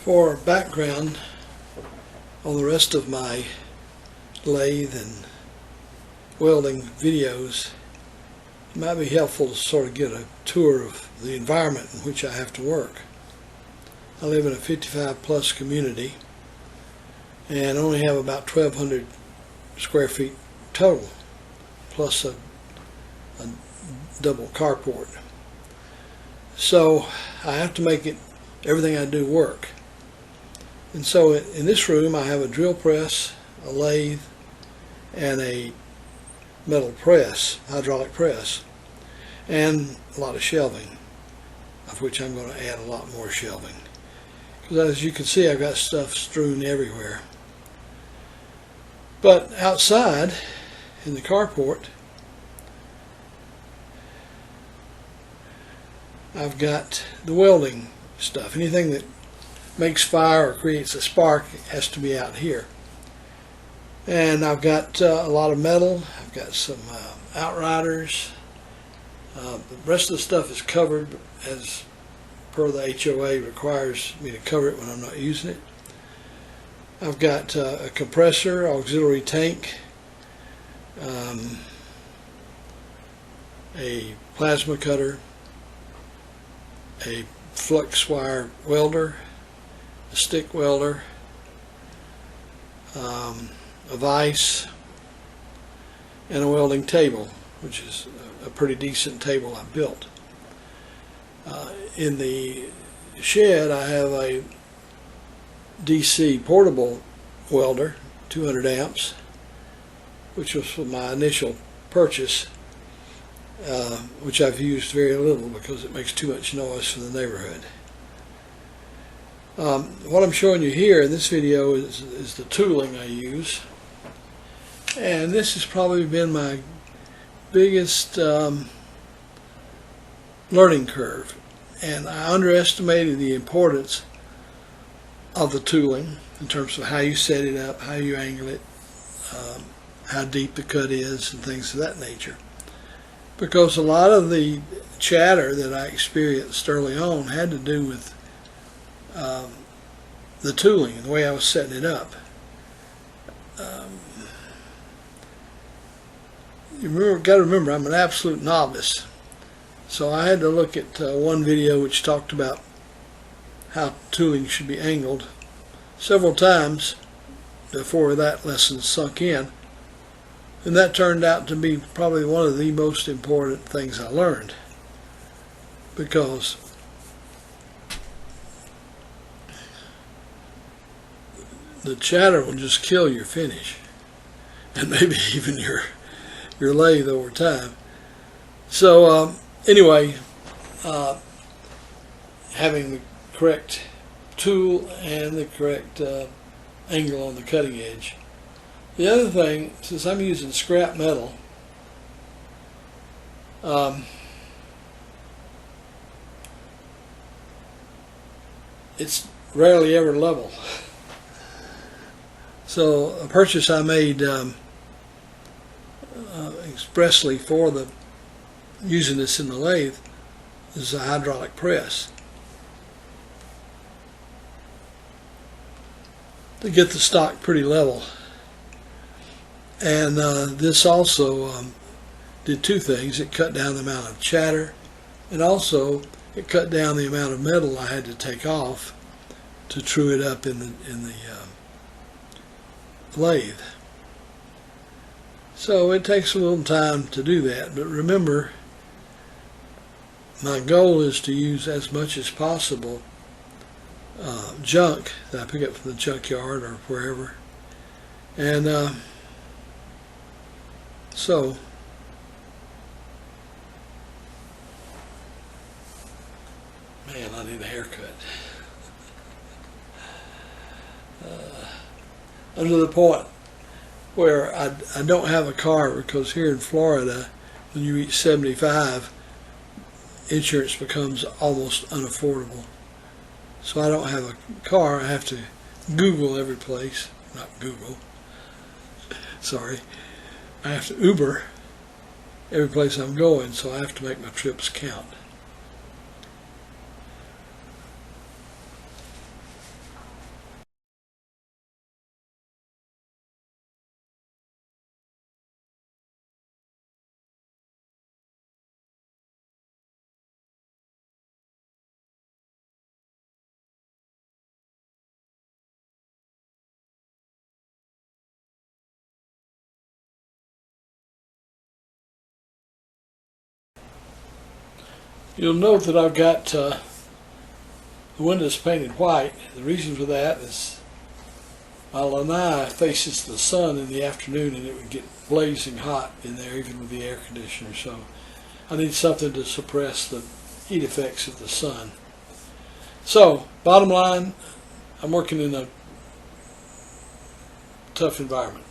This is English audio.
For background on the rest of my lathe and welding videos, it might be helpful to sort of get a tour of the environment in which I have to work. I live in a 55 plus community and only have about 1,200 square feet total, plus a double carport. So I have to make everything I do work. And so in this room I have a drill press, a lathe, and a metal press, hydraulic press, and a lot of shelving, of which I'm going to add a lot more shelving. Because as you can see, I've got stuff strewn everywhere. But outside in the carport, I've got the welding stuff. Anything that makes fire or creates a spark has to be out here. And I've got a lot of metal. I've got some outriders. The rest of the stuff is covered as per the HOA requires me to cover it when I'm not using it. I've got a compressor, auxiliary tank, a plasma cutter, a flux wire welder, a stick welder, a vise, and a welding table, which is a pretty decent table I built. In the shed I have a DC portable welder, 200 amps, which was for my initial purchase, which I've used very little because it makes too much noise for the neighborhood. What I'm showing you here in this video is the tooling I use, and this has probably been my biggest learning curve, and I underestimated the importance of the tooling in terms of how you set it up, how you angle it, how deep the cut is, and things of that nature. Because a lot of the chatter that I experienced early on had to do with the tooling and the way I was setting it up. You got to remember, I'm an absolute novice, so I had to look at one video which talked about how tooling should be angled several times before that lesson sunk in, and that turned out to be probably one of the most important things I learned, because the chatter will just kill your finish and maybe even your lathe over time. So anyway, having the correct tool and the correct angle on the cutting edge. The other thing, since I'm using scrap metal, it's rarely ever level. So a purchase I made expressly for using this in the lathe is a hydraulic press to get the stock pretty level. And this also did two things. It cut down the amount of chatter, and also it cut down the amount of metal I had to take off to true it up in the lathe. So it takes a little time to do that, but remember, my goal is to use as much as possible junk that I pick up from the junkyard or wherever. And so man, I need a haircut. I'm to the point where I don't have a car, because here in Florida, when you reach 75, insurance becomes almost unaffordable. So I don't have a car. I have to Google every place. Not Google. Sorry. I have to Uber every place I'm going, so I have to make my trips count. You'll note that I've got the windows painted white. The reason for that is my lanai faces the sun in the afternoon, and it would get blazing hot in there even with the air conditioner. So I need something to suppress the heat effects of the sun. So bottom line, I'm working in a tough environment.